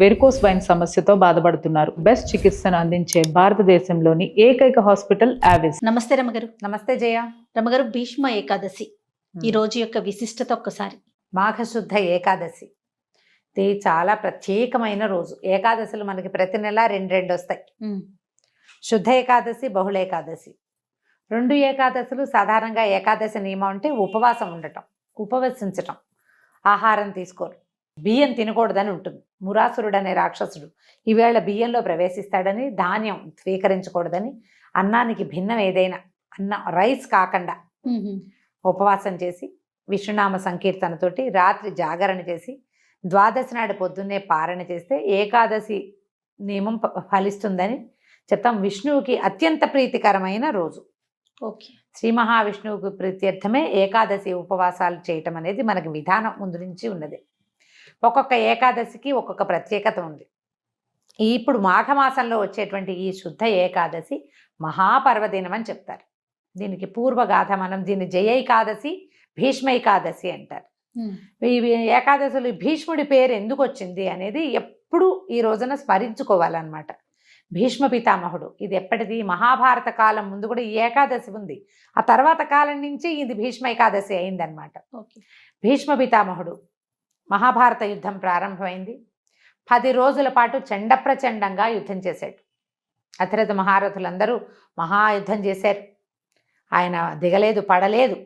Varicose wine సమస్యతో బాధపడుతున్నారు. Best చికిత్సను అందించే భారతదేశంలోని ఏకైక హాస్పిటల్ ఆవిస్. నమస్తే రమగారు. నమస్తే జయ. రమగారు, భీష్మ ఏకాదశి ఈ రోజు యొక్క విశిష్టత ఒక్కసారి. మాఘశుద్ధ ఏకాదశి ఇది చాలా ప్రత్యేకమైన రోజు. ఏకాదశులు మనకి ప్రతి నెల రెండు వస్తాయి. శుద్ధ ఏకాదశి, బహుళ ఏకాదశి. రెండు ఏకాదశులు సాధారణంగా ఏకాదశి నియమం అంటే ఉపవాసం ఉండటం, ఉపవసించటం, ఆహారం తీసుకోరు, బియ్యం తినకూడదని ఉంటుంది. మురాసురుడు అనే రాక్షసుడు ఈవేళ బియ్యంలో ప్రవేశిస్తాడని, ధాన్యం స్వీకరించకూడదని, అన్నానికి భిన్నం ఏదైనా రైస్ కాకుండా ఉపవాసం చేసి విష్ణునామ సంకీర్తనతోటి రాత్రి జాగరణ చేసి ద్వాదశి నాడు పొద్దున్నే పారణ చేస్తే ఏకాదశి నియమం ఫలిస్తుందని చెప్తాం. విష్ణువుకి అత్యంత ప్రీతికరమైన రోజు. ఓకే. శ్రీ మహావిష్ణువుకి ప్రీత్యర్థమే ఏకాదశి ఉపవాసాలు చేయటం అనేది మనకి విధానం ముందు నుంచి ఉన్నది. ఒక్కొక్క ఏకాదశికి ఒక్కొక్క ప్రత్యేకత ఉంది. ఇప్పుడు మాఘమాసంలో వచ్చేటువంటి ఈ శుద్ధ ఏకాదశి మహాపర్వదినం అని చెప్తారు. దీనికి పూర్వగాథ, మనం దీన్ని జయైకాదశి, భీష్మైకాదశి అంటారు. ఈ ఏకాదశులు భీష్ముడి పేరు ఎందుకు వచ్చింది అనేది ఎప్పుడు ఈ రోజున స్మరించుకోవాలన్నమాట. భీష్మ పితామహుడు, ఇది ఎప్పటిది, మహాభారత కాలం ముందు కూడా ఈ ఏకాదశి ఉంది. ఆ తర్వాత కాలం నుంచి ఇది భీష్మైకాదశి అయిందనమాట. భీష్మ పితామహుడు మహాభారత యుద్ధం ప్రారంభమైంది. 10 రోజుల పాటు చండప్రచండంగా యుద్ధం చేశాడు. అతిరథ మహారథులందరూ మహాయుద్ధం చేశారు. ఆయన దిగలేదు, పడలేదు,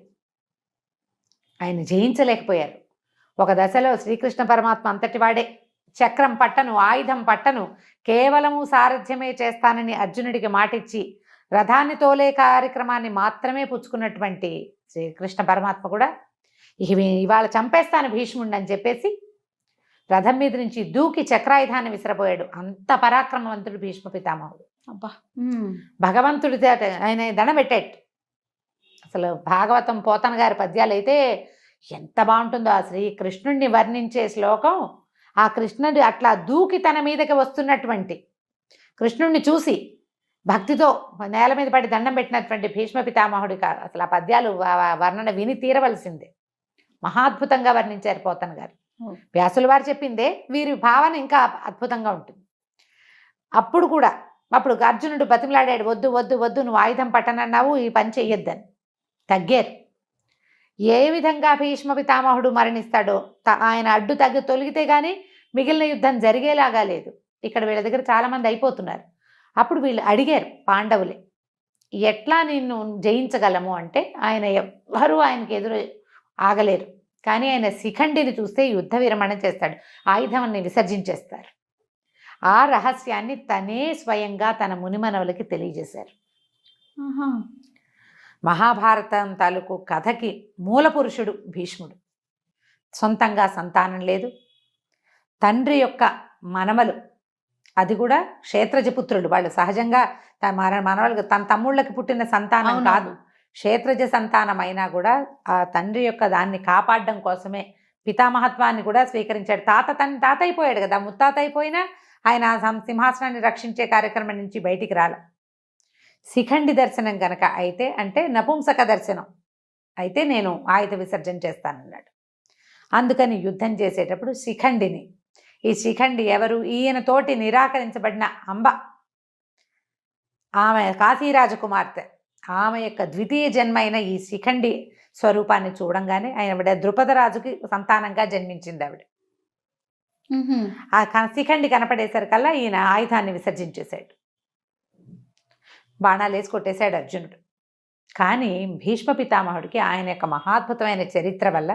ఆయన జయించలేకపోయారు. ఒక దశలో శ్రీకృష్ణ పరమాత్మ అంతటి వాడే, చక్రం పట్టను, ఆయుధం పట్టను, కేవలము సారథ్యమే చేస్తానని అర్జునుడికి మాటిచ్చి రథాన్ని తోలే కార్యక్రమాన్ని మాత్రమే పుచ్చుకున్నటువంటి శ్రీకృష్ణ పరమాత్మ కూడా ఇవాళ చంపేస్తాను భీష్ముడిని అని చెప్పేసి రథం మీద నుంచి దూకి చక్రాయుధాన్ని విసిరపోయాడు. అంత పరాక్రమవంతుడు భీష్మ పితామహుడు. అబ్బా, భగవంతుడి ఆయన దండబెట్టాడు. అసలు భాగవతం పోతన గారి పద్యాలు అయితే ఎంత బాగుంటుందో. ఆ శ్రీకృష్ణుడిని వర్ణించే శ్లోకం, ఆ కృష్ణుడు అట్లా దూకి తన మీదకి వస్తున్నటువంటి కృష్ణుడిని చూసి భక్తితో నేల మీద పడి దండం పెట్టినటువంటి భీష్మ పితామహుడి అసలు ఆ పద్యాలు వర్ణన విని తీరవలసిందే. మహాద్భుతంగా వర్ణించారు పోతన గారు. వ్యాసుల వారు చెప్పిందే, వీరి భావన ఇంకా అద్భుతంగా ఉంటుంది. అప్పుడు అర్జునుడు బతిమలాడాడు, వద్దు వద్దు వద్దు, నువ్వు ఆయుధం పట్టనన్నావు, ఈ పని చెయ్యొద్దని. తగ్గారు. ఏ విధంగా భీష్మ పితామహుడు మరణిస్తాడో, ఆయన అడ్డు తొలగితే కానీ మిగిలిన యుద్ధం జరిగేలాగా లేదు. ఇక్కడ వీళ్ళ దగ్గర చాలామంది అయిపోతున్నారు. అప్పుడు వీళ్ళు అడిగారు పాండవులే, ఎట్లా నిన్ను జయించగలము అంటే, ఆయన ఎవ్వరూ ఆయనకి ఎదురు ఆగలేరు. కానీ ఆయన శిఖండిని చూస్తే యుద్ధ విరమణ చేస్తాడు, ఆయుధాన్ని విసర్జించేస్తారు. ఆ రహస్యాన్ని తనే స్వయంగా తన మునిమనవులకి తెలియజేశారు. మహాభారతం తాలూకు కథకి మూల పురుషుడు భీష్ముడు. సొంతంగా సంతానం లేదు. తండ్రి యొక్క మనమలు, అది కూడా క్షేత్రజపుత్రులు. వాళ్ళు సహజంగా మనవలకు, తన తమ్ముళ్ళకి పుట్టిన సంతానం కాదు, క్షేత్రజ సంతానం అయినా కూడా ఆ తండ్రి యొక్క దాన్ని కాపాడడం కోసమే పితామహత్వాన్ని కూడా స్వీకరించాడు. తాత అయిపోయాడు కదా, ముత్తాత అయిపోయినా ఆయన సింహాసనాన్ని రక్షించే కార్యక్రమం నుంచి బయటికి రాల. శిఖండి దర్శనం గనక అయితే, అంటే నపుంసక దర్శనం అయితే నేను ఆయుధ విసర్జన చేస్తానన్నాడు. అందుకని యుద్ధం చేసేటప్పుడు శిఖండిని, ఈ శిఖండి ఎవరు, ఈయనతోటి నిరాకరించబడిన అంబ, ఆమె కాశీరాజకుమార్తె, ఆమె యొక్క ద్వితీయ జన్మ అయిన ఈ శిఖండి స్వరూపాన్ని చూడంగానే ఆవిడ ద్రుపదరాజుకి సంతానంగా జన్మించింది ఆవిడ. ఆ శిఖండి కనపడేసరికల్లా ఈయన ఆయుధాన్ని విసర్జించేశాడు, బాణాలు వేసి కొట్టేశాడు అర్జునుడు. కానీ భీష్మ పితామహుడికి ఆయన యొక్క మహాద్భుతమైన చరిత్ర వల్ల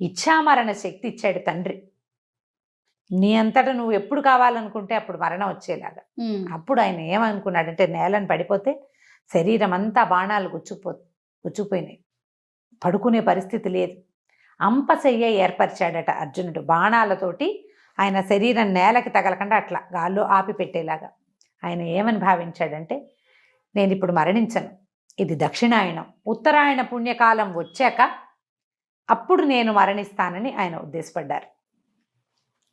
ఇచ్ఛామరణ శక్తి ఇచ్చాడు తండ్రి. నీ అంతటా నువ్వు ఎప్పుడు కావాలనుకుంటే అప్పుడు మరణం వచ్చేలాగా. అప్పుడు ఆయన ఏమనుకున్నాడంటే, నేలను పడిపోతే శరీరం అంతా బాణాలు గుచ్చుకుపోయినాయి, పడుకునే పరిస్థితి లేదు. అంపశయ్య ఏర్పరిచాడట అర్జునుడు. బాణాలతోటి ఆయన శరీరం నేలకి తగలకుండా అట్లా గాల్లో ఆపి పెట్టేలాగా. ఆయన ఏమని భావించాడంటే, నేను ఇప్పుడు మరణించను, ఇది దక్షిణాయనం, ఉత్తరాయణ పుణ్యకాలం వచ్చాక అప్పుడు నేను మరణిస్తానని ఆయన ఉద్దేశపడ్డారు.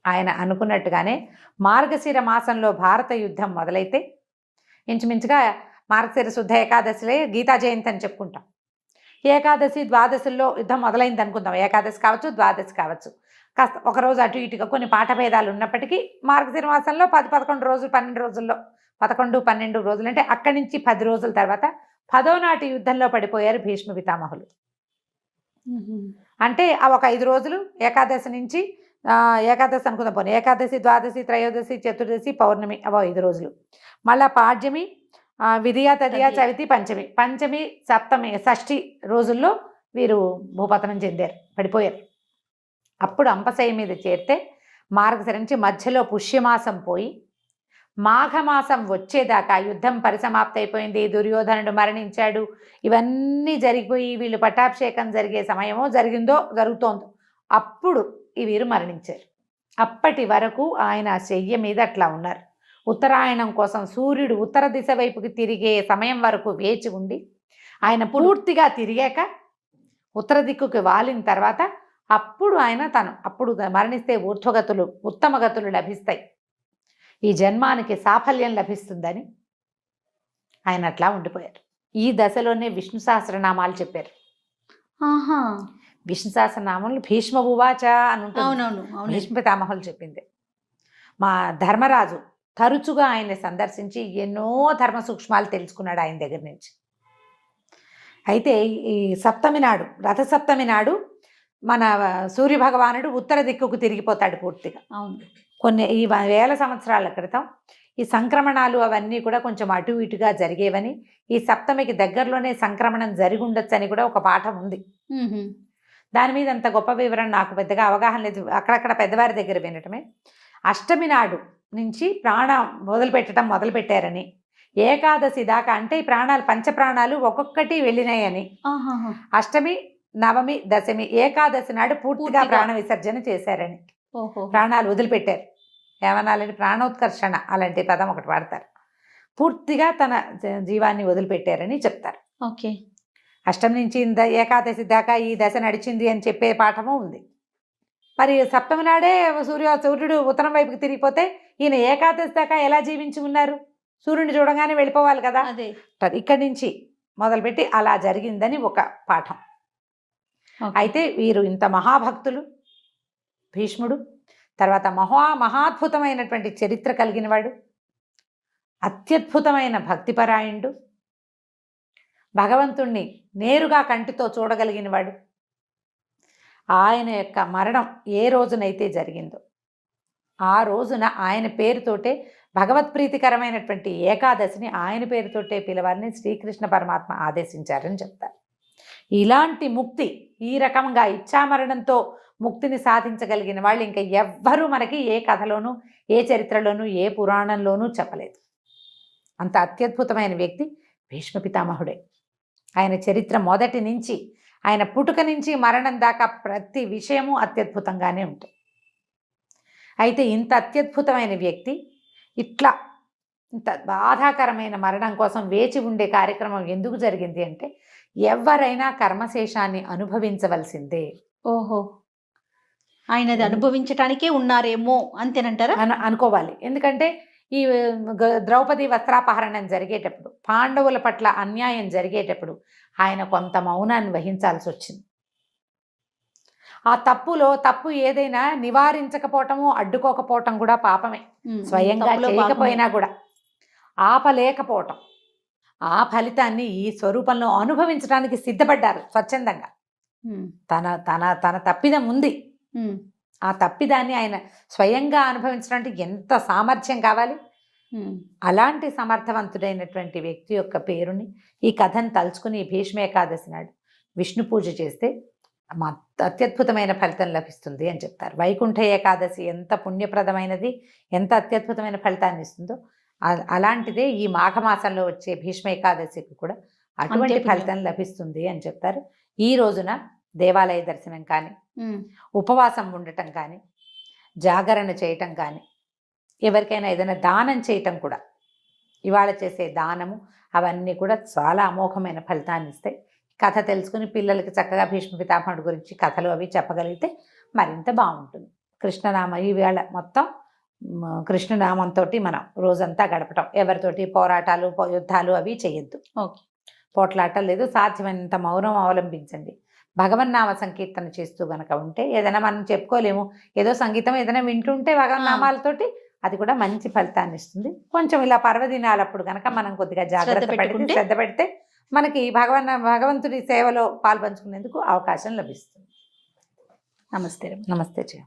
ఆయన అనుకున్నట్టుగానే మార్గశిర మాసంలో భారత యుద్ధం మొదలైతే, ఇంచుమించుగా మార్గశిర శుద్ధ ఏకాదశిలే గీతా జయంతి అని చెప్పుకుంటాం. ఏకాదశి ద్వాదశుల్లో యుద్ధం మొదలైంది అనుకుందాం. ఏకాదశి కావచ్చు, ద్వాదశి కావచ్చు. కాస్త ఒకరోజు అటు ఇటుగా కొన్ని పాఠభేదాలు ఉన్నప్పటికీ మార్గశిర మాసంలో 10-11 రోజులు 12 రోజుల్లో 11-12 రోజులు అంటే అక్కడి నుంచి 10 రోజుల తర్వాత 10వ నాటి యుద్ధంలో పడిపోయారు భీష్మ పితామహులు. అంటే ఆ ఒక 5 రోజులు ఏకాదశి నుంచి ఏకాదశి అనుకుందాం పోనీ, ఏకాదశి, ద్వాదశి, త్రయోదశి, చతుర్దశి, పౌర్ణమి అవో 5 రోజులు. మళ్ళా పాడ్యమి, విధియ, తదియ, చవితి, పంచమి, సప్తమి, షష్ఠి రోజుల్లో వీరు భూపతనం చెందారు, పడిపోయారు. అప్పుడు అంపశయ్య మీద చేరితే మార్గశిర నుంచి మధ్యలో పుష్యమాసం పోయి మాఘమాసం వచ్చేదాకా యుద్ధం పరిసమాప్తి అయిపోయింది, దుర్యోధనుడు మరణించాడు, ఇవన్నీ జరిగిపోయి వీళ్ళు పట్టాభిషేకం జరిగే సమయమో జరుగుతోందో అప్పుడు ఈ వీరు మరణించారు. అప్పటి వరకు ఆయన శయ్య మీద అట్లా ఉన్నారు. ఉత్తరాయణం కోసం సూర్యుడు ఉత్తర దిశ వైపుకి తిరిగే సమయం వరకు వేచి ఉండి ఆయన పూర్తిగా తిరిగాక ఉత్తర దిక్కుకి వాలిన తర్వాత అప్పుడు ఆయన అప్పుడు మరణిస్తే ఊర్ధ్వగతులు, ఉత్తమ గతులు లభిస్తాయి, ఈ జన్మానికి సాఫల్యం లభిస్తుందని ఆయన అట్లా ఉండిపోయారు. ఈ దశలోనే విష్ణు సహస్రనామాలు చెప్పారు. విష్ణు సహస్రనామాలు భీష్మ ఉవాచ అని ఉంటుంది. భీష్మ పితామహులు చెప్పింది. మా ధర్మరాజు తరచుగా ఆయన్ని సందర్శించి ఎన్నో ధర్మ సూక్ష్మాలు తెలుసుకున్నాడు ఆయన దగ్గర నుంచి. అయితే ఈ సప్తమి నాడు, రథసప్తమి నాడు మన సూర్యభగవానుడు ఉత్తర దిక్కుకు తిరిగిపోతాడు పూర్తిగా. కొన్ని ఈ 1000 సంవత్సరాల క్రితం ఈ సంక్రమణాలు అవన్నీ కూడా కొంచెం అటు ఇటుగా జరిగేవని, ఈ సప్తమికి దగ్గరలోనే సంక్రమణం జరిగి ఉండొచ్చని కూడా ఒక పాఠం ఉంది. దాని మీద అంత గొప్ప వివరణ నాకు పెద్దగా అవగాహన లేదు, అక్కడక్కడ పెద్దవారి దగ్గర వినటమే. అష్టమి నాడు నుంచి ప్రాణం మొదలుపెట్టారని, ఏకాదశి దాకా అంటే ఈ ప్రాణాలు పంచప్రాణాలు ఒక్కొక్కటి వెళ్ళినాయని, అష్టమి, నవమి, దశమి, ఏకాదశి నాడు పూర్తిగా ప్రాణ విసర్జన చేశారని, ప్రాణాలు వదిలిపెట్టారు. ఏమనాలని, ప్రాణోత్కర్షణ అలాంటి పదం ఒకటి వాడతారు. పూర్తిగా తన జీవాన్ని వదిలిపెట్టారని చెప్తారు. ఓకే. అష్టమి నుంచి ఏకాదశి దాకా ఈ దశ నడిచింది అని చెప్పే పాఠము ఉంది. మరి సప్తమి నాడే సూర్యుడు ఉత్తరం వైపుకి తిరిగిపోతే ఈయన ఏకాదశి దాకా ఎలా జీవించి ఉన్నారు? సూర్యుడిని చూడగానే వెళ్ళిపోవాలి కదా. ఇక్కడి నుంచి మొదలుపెట్టి అలా జరిగిందని ఒక పాఠం. అయితే వీరు ఇంత మహాభక్తులు భీష్ముడు, తర్వాత మహాద్భుతమైనటువంటి చరిత్ర కలిగిన వాడు, అత్యద్భుతమైన భక్తిపరాయణుడు, భగవంతుణ్ణి నేరుగా కంటితో చూడగలిగిన వాడు. ఆయన యొక్క మరణం ఏ రోజునైతే జరిగిందో ఆ రోజున ఆయన పేరుతోటే భగవత్ప్రీతికరమైనటువంటి ఏకాదశిని ఆయన పేరుతోటే పిలవాలని శ్రీకృష్ణ పరమాత్మ ఆదేశించారని చెప్తారు. ఇలాంటి ముక్తి, ఈ రకంగా ఇచ్ఛామరణంతో ముక్తిని సాధించగలిగిన వాళ్ళు ఇంకా ఎవ్వరూ మనకి ఏ కథలోనూ, ఏ చరిత్రలోనూ, ఏ పురాణంలోనూ చెప్పలేదు. అంత అత్యద్భుతమైన వ్యక్తి భీష్మ పితామహుడే. ఆయన చరిత్ర మొదటి నుంచి, ఆయన పుట్టుక నుంచి మరణం దాకా ప్రతి విషయము అత్యద్భుతంగానే ఉంటుంది. అయితే ఇంత అత్యద్భుతమైన వ్యక్తి ఇంత బాధాకరమైన మరణం కోసం వేచి ఉండే కార్యక్రమం ఎందుకు జరిగింది అంటే, ఎవరైనా కర్మశేషాన్ని అనుభవించవలసిందే. ఓహో, ఆయనది అనుభవించటానికే ఉన్నారేమో అంతేనంటారా? అనుకోవాలి. ఎందుకంటే ఈ ద్రౌపది వస్త్రాపహరణం జరిగేటప్పుడు, పాండవుల పట్ల అన్యాయం జరిగేటప్పుడు ఆయన కొంత మౌనాన్ని వహించాల్సి వచ్చింది. ఆ తప్పు ఏదైనా నివారించకపోవటము, అడ్డుకోకపోవటం కూడా పాపమే. స్వయంగా చేయకపోయినా కూడా ఆపలేకపోవటం, ఆ ఫలితాన్ని ఈ స్వరూపంలో అనుభవించడానికి సిద్ధపడ్డారు స్వచ్ఛందంగా. తన తప్పిదం ఉంది, ఆ తప్పిదాన్ని ఆయన స్వయంగా అనుభవించడానికి ఎంత సామర్థ్యం కావాలి. అలాంటి సమర్థవంతుడైనటువంటి వ్యక్తి యొక్క పేరుని, ఈ కథను తలుచుకుని భీష్మ ఏకాదశి నాడు విష్ణు పూజ చేస్తే అత్యద్భుతమైన ఫలితం లభిస్తుంది అని చెప్తారు. వైకుంఠ ఏకాదశి ఎంత పుణ్యప్రదమైనది, ఎంత అత్యద్భుతమైన ఫలితాన్ని ఇస్తుందో అలాంటిదే ఈ మాఘమాసంలో వచ్చే భీష్మ ఏకాదశికి కూడా అటువంటి ఫలితం లభిస్తుంది అని చెప్తారు. ఈ రోజున దేవాలయ దర్శనం కానీ, ఉపవాసం ఉండటం కానీ, జాగరణ చేయటం కానీ, ఎవరికైనా ఏదైనా దానం చేయటం కూడా, ఇవాళ చేసే దానము అవన్నీ కూడా చాలా అమోఘమైన ఫలితాన్ని ఇస్తాయి. కథ తెలుసుకుని పిల్లలకి చక్కగా భీష్మ పితామహుడి గురించి కథలు అవి చెప్పగలిగితే మరింత బాగుంటుంది. కృష్ణనామ ఈవేళ మొత్తం కృష్ణనామంతో మనం రోజంతా గడపటం, ఎవరితోటి పోరాటాలు యుద్ధాలు అవి చేయొద్దు. ఓకే. పోట్లాటలు లేదు, సాధ్యమైనంత మౌనం అవలంబించండి. భగవన్నామ సంకీర్తన చేస్తూ గనక ఉంటే ఏదైనా మనం చెప్పుకోలేము, ఏదో సంగీతం ఏదైనా వింటుంటే భగవన్నామాలతోటి అది కూడా మంచి ఫలితాన్ని ఇస్తుంది. కొంచెం ఇలా పర్వదినాలప్పుడు గనక మనం కొద్దిగా జాగ్రత్త పడితే, శ్రద్ధ పెడితే మనకి భగవంతుడి సేవలో పాల్పంచుకునేందుకు అవకాశం లభిస్తుంది. నమస్తే. నమస్తే జయ.